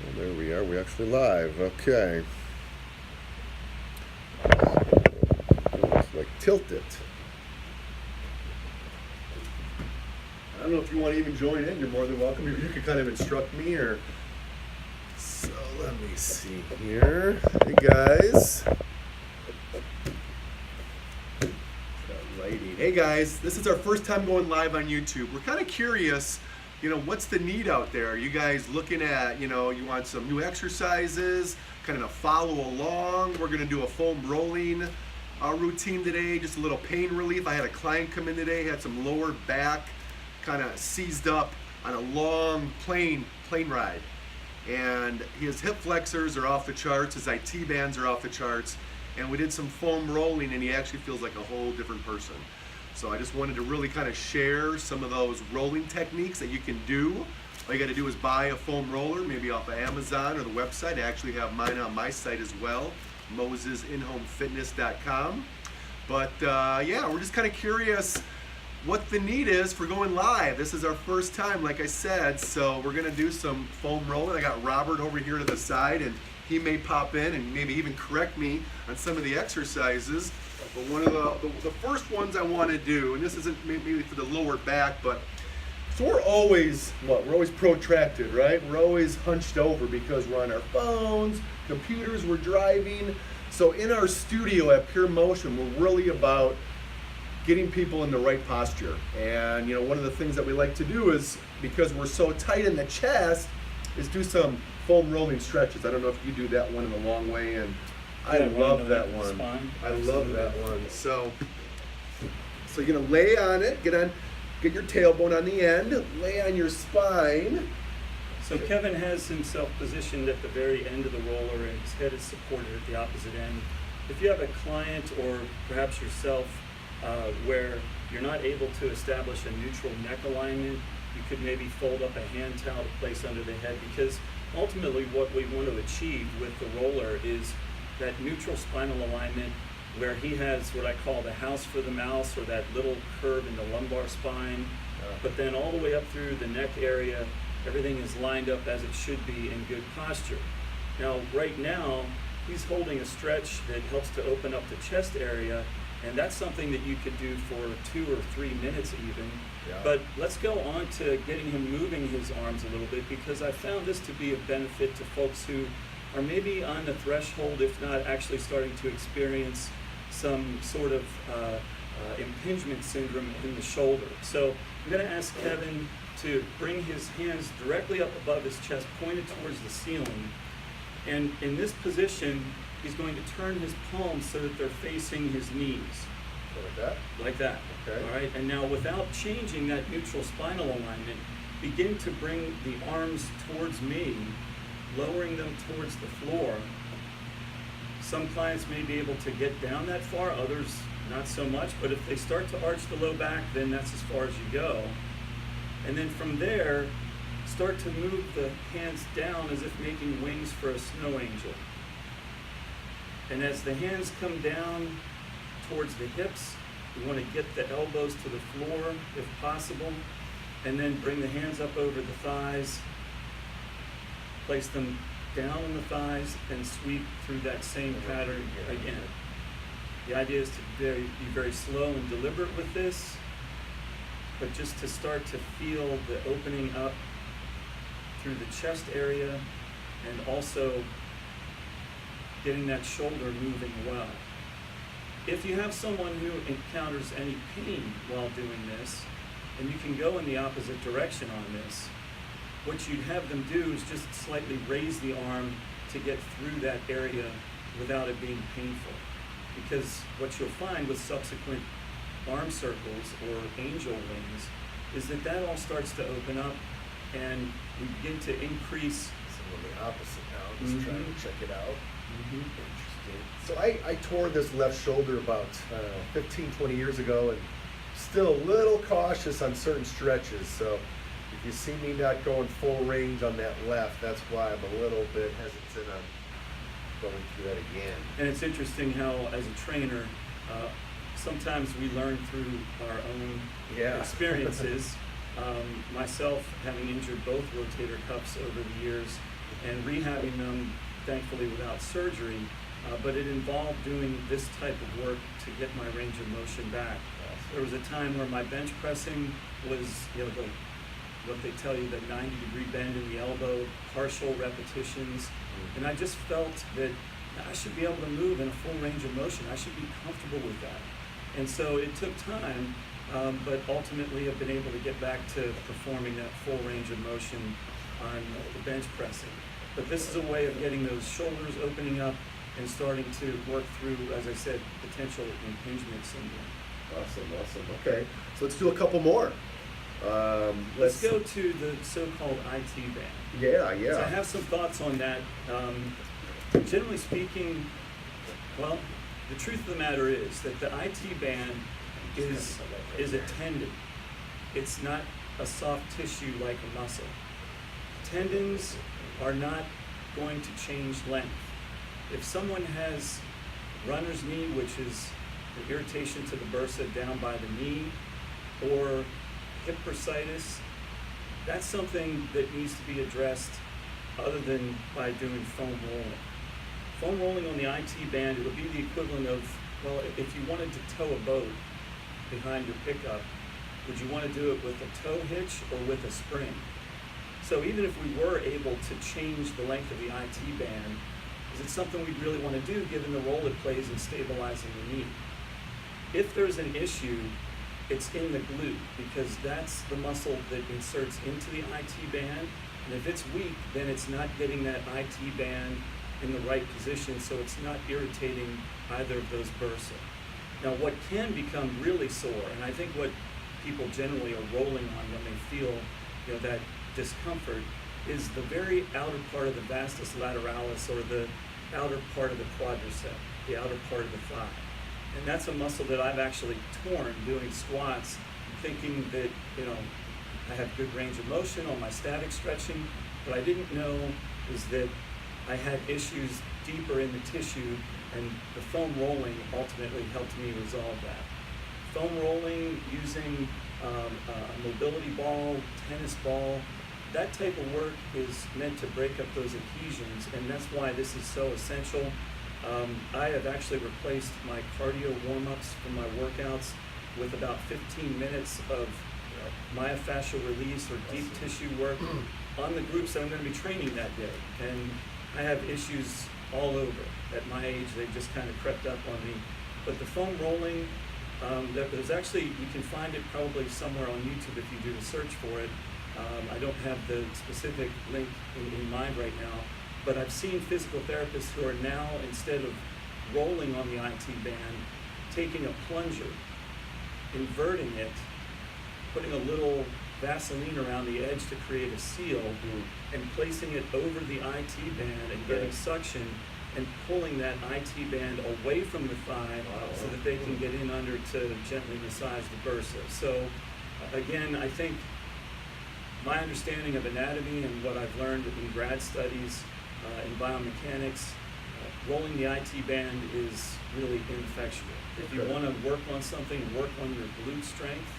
Well, there we are. We actually live. Okay. Let's tilt it. I don't know if you want to even join in. You're more than welcome. You can kind of instruct me or. So let me see here. Hey guys. Lighting. Hey guys, this is our first time going live on YouTube. We're kind of curious, what's the need out there? Are you guys looking at, you want some new exercises, kind of follow along? We're gonna do a foam rolling routine today, just a little pain relief. I had a client come in today, had some lower back kind of seized up on a long plane ride. And his hip flexors are off the charts, his IT bands are off the charts, and we did some foam rolling and he actually feels like a whole different person. So I just wanted to really kind of share some of those rolling techniques that you can do. All you got to do is buy a foam roller, maybe off of Amazon or the website. I actually have mine on my site as well, mosesinhomefitness.com. But yeah, we're just kind of curious what the need is for going live. This is our first time, like I said, so we're gonna do some foam rolling. I got Robert over here to the side, and he may pop in and maybe even correct me on some of the exercises. But one of the first ones I want to do, and this isn't maybe for the lower back, but so we're always protracted, right? We're always hunched over because we're on our phones, computers, we're driving. So in our studio at Pure Motion, we're really about getting people in the right posture. And one of the things that we like to do is, because we're so tight in the chest, is do some foam rolling stretches. I don't know if you do that one in the long way, and I love that one. I love that one. So you're gonna lay on it, get your tailbone on the end, lay on your spine. So Kevin has himself positioned at the very end of the roller and his head is supported at the opposite end. If you have a client or perhaps yourself where you're not able to establish a neutral neck alignment, you could maybe fold up a hand towel to place under the head, because ultimately what we want to achieve with the roller is that neutral spinal alignment where he has what I call the house for the mouse, or that little curve in the lumbar spine, but then all the way up through the neck area, everything is lined up as it should be in good posture. Now, right now, he's holding a stretch that helps to open up the chest area, and that's something that you could do for 2 or 3 minutes even. Yeah. But let's go on to getting him moving his arms a little bit, because I found this to be of benefit to folks who are maybe on the threshold, if not actually starting to experience some sort of impingement syndrome in the shoulder. So I'm going to ask Kevin to bring his hands directly up above his chest, pointed towards the ceiling. And in this position, he's going to turn his palms so that they're facing his knees. Like that? Like that. Okay. All right. And now, without changing that neutral spinal alignment, begin to bring the arms towards me, lowering them towards the floor. Some clients may be able to get down that far, others not so much. But if they start to arch the low back, then that's as far as you go. And then from there, start to move the hands down as if making wings for a snow angel. And as the hands come down towards the hips, you want to get the elbows to the floor if possible, and then bring the hands up over the thighs, place them down on the thighs, and sweep through that same pattern again. The idea is to be very slow and deliberate with this, but just to start to feel the opening up through the chest area, and also getting that shoulder moving well. If you have someone who encounters any pain while doing this, and you can go in the opposite direction on this, what you'd have them do is just slightly raise the arm to get through that area without it being painful. Because what you'll find with subsequent arm circles or angel wings is that all starts to open up, and we begin to increase. It's a little bit opposite now. Just trying to check it out. Interesting. So I tore this left shoulder about 15, 20 years ago, and still a little cautious on certain stretches. So if you see me not going full range on that left, that's why I'm a little bit hesitant on going through that again. And it's interesting how, as a trainer, sometimes we learn through our own experiences. Myself, having injured both rotator cuffs over the years, and rehabbing them, thankfully without surgery. But it involved doing this type of work to get my range of motion back. There was a time where my bench pressing was, what they tell you, the 90-degree bend in the elbow, partial repetitions, and I just felt that I should be able to move in a full range of motion. I should be comfortable with that. And so it took time, but ultimately I've been able to get back to performing that full range of motion on the bench pressing. But this is a way of getting those shoulders opening up and starting to work through, as I said, potential impingement syndrome. Awesome. Okay, so let's do a couple more. Let's go to the so-called IT band. Yeah. So I have some thoughts on that. Generally speaking, well, the truth of the matter is that the IT band is a tendon. It's not a soft tissue like a muscle. Tendons are not going to change length. If someone has runner's knee, which is an irritation to the bursa down by the knee, or hip bursitis, that's something that needs to be addressed other than by doing foam rolling. Foam rolling on the IT band, it would be the equivalent of, well, if you wanted to tow a boat behind your pickup, would you want to do it with a tow hitch or with a spring? So even if we were able to change the length of the IT band, is it something we'd really want to do given the role it plays in stabilizing the knee? If there's an issue, it's in the glute, because that's the muscle that inserts into the IT band, and if it's weak, then it's not getting that IT band in the right position, so it's not irritating either of those bursa. Now, what can become really sore, and I think what people generally are rolling on when they feel that discomfort, is the very outer part of the vastus lateralis, or the outer part of the quadricep, the outer part of the thigh. And that's a muscle that I've actually torn doing squats, thinking that, I have good range of motion on my static stretching. What I didn't know is that I had issues deeper in the tissue, and the foam rolling ultimately helped me resolve that. Foam rolling using a mobility ball, tennis ball, that type of work is meant to break up those adhesions, and that's why this is so essential. I have actually replaced my cardio warm-ups for my workouts with about 15 minutes of myofascial release or deep tissue work on the groups that I'm going to be training that day. And I have issues all over. At my age, they've just kind of crept up on me. But the foam rolling, there's actually, you can find it probably somewhere on YouTube if you do the search for it. I don't have the specific link in mind right now, but I've seen physical therapists who are now, instead of rolling on the IT band, taking a plunger, inverting it, putting a little Vaseline around the edge to create a seal, and placing it over the IT band and getting suction and pulling that IT band away from the thigh so that they can get in under to gently massage the bursa. So again, I think my understanding of anatomy and what I've learned in grad studies in biomechanics, rolling the IT band is really ineffectual. If you want to work on something, work on your glute strength,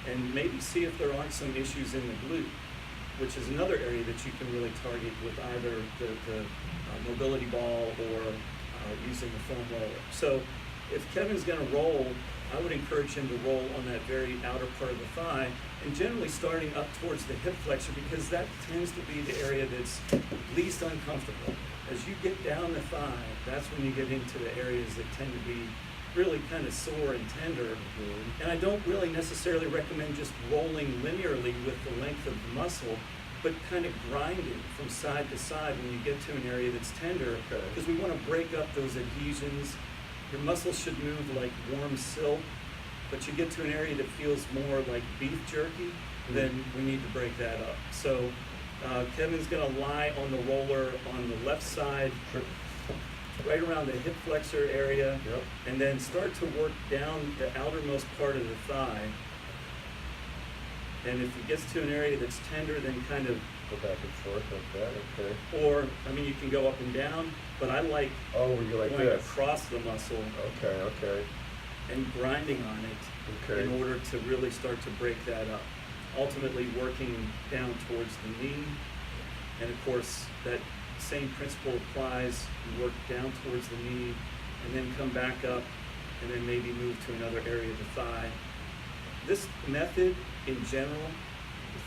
and maybe see if there aren't some issues in the glute, which is another area that you can really target with either the mobility ball or using the foam roller. So if Kevin's going to roll, I would encourage him to roll on that very outer part of the thigh, and generally starting up towards the hip flexor, because that tends to be the area that's least uncomfortable. As you get down the thigh, that's when you get into the areas that tend to be really kind of sore and tender. And I don't really necessarily recommend just rolling linearly with the length of the muscle, but kind of grinding from side to side when you get to an area that's tender, because we want to break up those adhesions. Your muscles should move like warm silk, but you get to an area that feels more like beef jerky, then we need to break that up. So Kevin's going to lie on the roller on the left side, right around the hip flexor area, and then start to work down the outermost part of the thigh. And if he gets to an area that's tender, then kind of Go back and forth like that, okay. or, I mean, you can go up and down, but I like Oh, you like going this? across the muscle Okay. and grinding on it Okay. in order to really start to break that up. Ultimately working down towards the knee, and of course that same principle applies. You work down towards the knee, and then come back up, and then maybe move to another area of the thigh. This method, in general,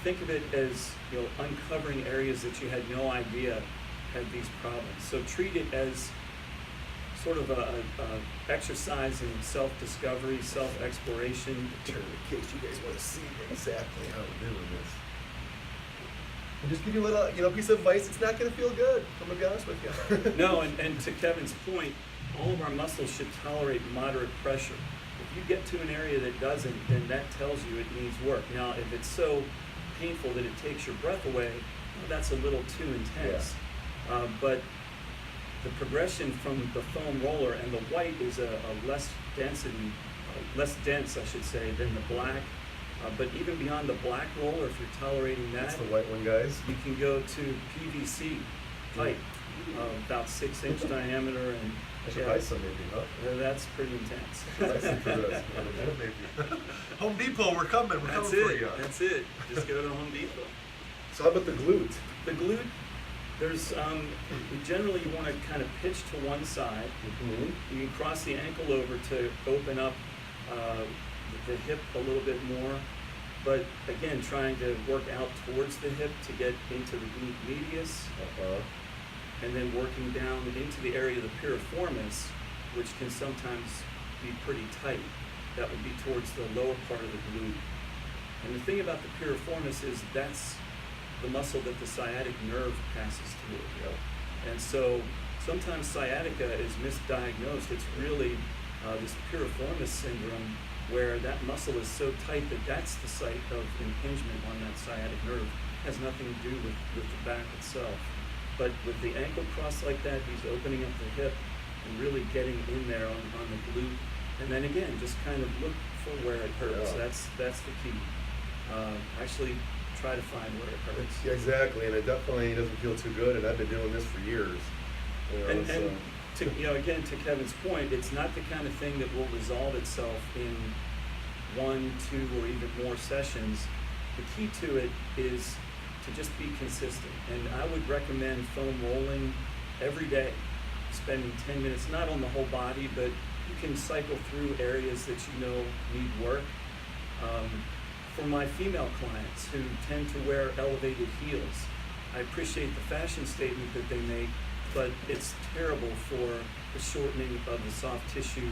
think of it as, you know, uncovering areas that you had no idea had these problems. So treat it as sort of a exercise in self-discovery, self-exploration. Turn in case you guys want to see exactly how we're doing this. And just give you a little, you know, piece of advice. It's not going to feel good. I'm going to be honest with you. No, and to Kevin's point, all of our muscles should tolerate moderate pressure. If you get to an area that doesn't, then that tells you it needs work. Now, if it's so painful that it takes your breath away, well, that's a little too intense. But the progression from the foam roller, and the white is a less density, less dense, I should say, than the black. But even beyond the black roller, if you're tolerating that, That's the white one, guys. you can go to PVC pipe, about 6-inch diameter, and I should buy some maybe, huh? that's pretty intense. Buy some for this. Maybe. Home Depot, we're coming. We're That's coming for it. you. That's it. Just go to Home Depot. So how about the glute? The glute, there's generally you want to kind of pitch to one side. Mm-hmm. You can cross the ankle over to open up the hip a little bit more, but again, trying to work out towards the hip to get into the glute medius, and then working down into the area of the piriformis, which can sometimes be pretty tight. That would be towards the lower part of the glute. And the thing about the piriformis is that's the muscle that the sciatic nerve passes through. And so sometimes sciatica is misdiagnosed. It's really this piriformis syndrome, where that muscle is so tight that that's the site of impingement on that sciatic nerve. It has nothing to do with the back itself. But with the ankle crossed like that, he's opening up the hip and really getting in there on the glute. And then again, just kind of look for where it hurts. Yeah. That's the key. Actually try to find where it hurts. Yeah, exactly, and it definitely doesn't feel too good, and I've been doing this for years. You know, And so. to, you know, again, to Kevin's point, it's not the kind of thing that will resolve itself in 1, 2, or even more sessions. The key to it is to just be consistent. And I would recommend foam rolling every day, spending 10 minutes, not on the whole body, but you can cycle through areas that you know need work. For my female clients who tend to wear elevated heels, I appreciate the fashion statement that they make, but it's terrible for the shortening of the soft tissue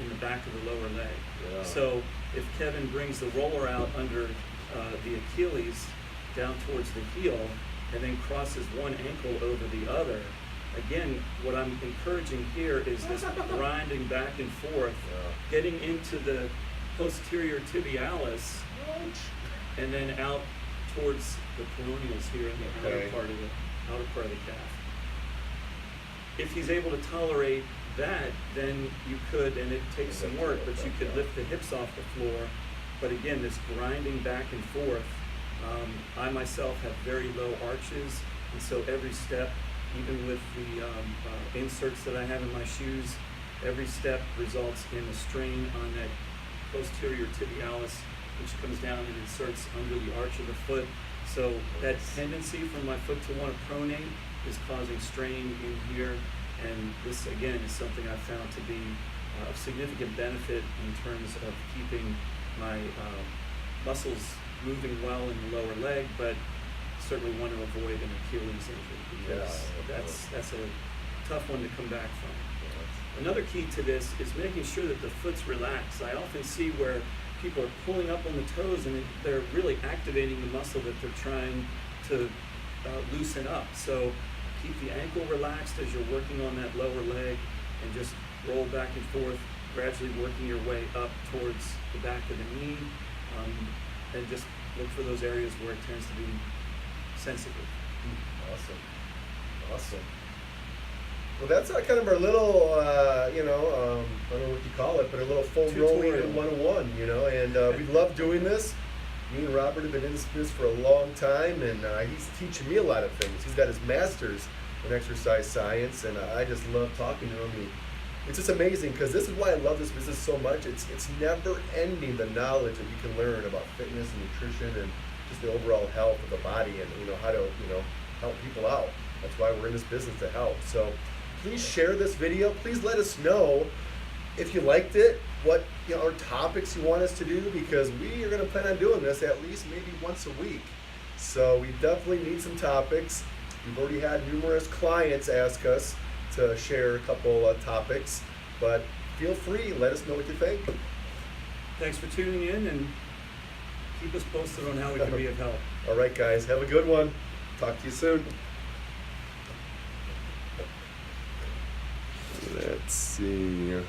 in the back of the lower leg. Yeah. So if Kevin brings the roller out under the Achilles down towards the heel, and then crosses one ankle over the other, again, what I'm encouraging here is this grinding back and forth, getting into the posterior tibialis, and then out towards the peroneals here in the outer part of the calf. If he's able to tolerate that, then you could, and it takes some work, but you could lift the hips off the floor. But again, this grinding back and forth, I myself have very low arches, and so every step, even with the inserts that I have in my shoes, every step results in a strain on that posterior tibialis, which comes down and inserts under the arch of the foot. So that tendency for my foot to want to pronate is causing strain in here, and this again is something I've found to be of significant benefit in terms of keeping my muscles moving well in the lower leg, but certainly want to avoid an Achilles injury, because that's a tough one to come back from. Another key to this is making sure that the foot's relaxed. I often see where people are pulling up on the toes and they're really activating the muscle that they're trying to loosen up. So keep the ankle relaxed as you're working on that lower leg, and just roll back and forth, gradually working your way up towards the back of the knee, and just look for those areas where it tends to be sensitive. Awesome. Well, that's kind of our little, I don't know what you call it, but a little foam Tutorial. rolling 101, and we love doing this. Me and Robert have been in this for a long time, and he's teaching me a lot of things. He's got his master's in exercise science, and I just love talking to him. It's just amazing, because this is why I love this business so much. It's never ending, the knowledge that you can learn about fitness and nutrition and just the overall health of the body, and how to help people out. That's why we're in this business, to help. So please share this video. Please let us know if you liked it, what our topics you want us to do, because we are going to plan on doing this at least maybe once a week. So we definitely need some topics. We've already had numerous clients ask us to share a couple topics, but feel free, let us know what you think. Thanks for tuning in, and keep us posted on how we can be of help. All right, guys, have a good one. Talk to you soon. Let's see.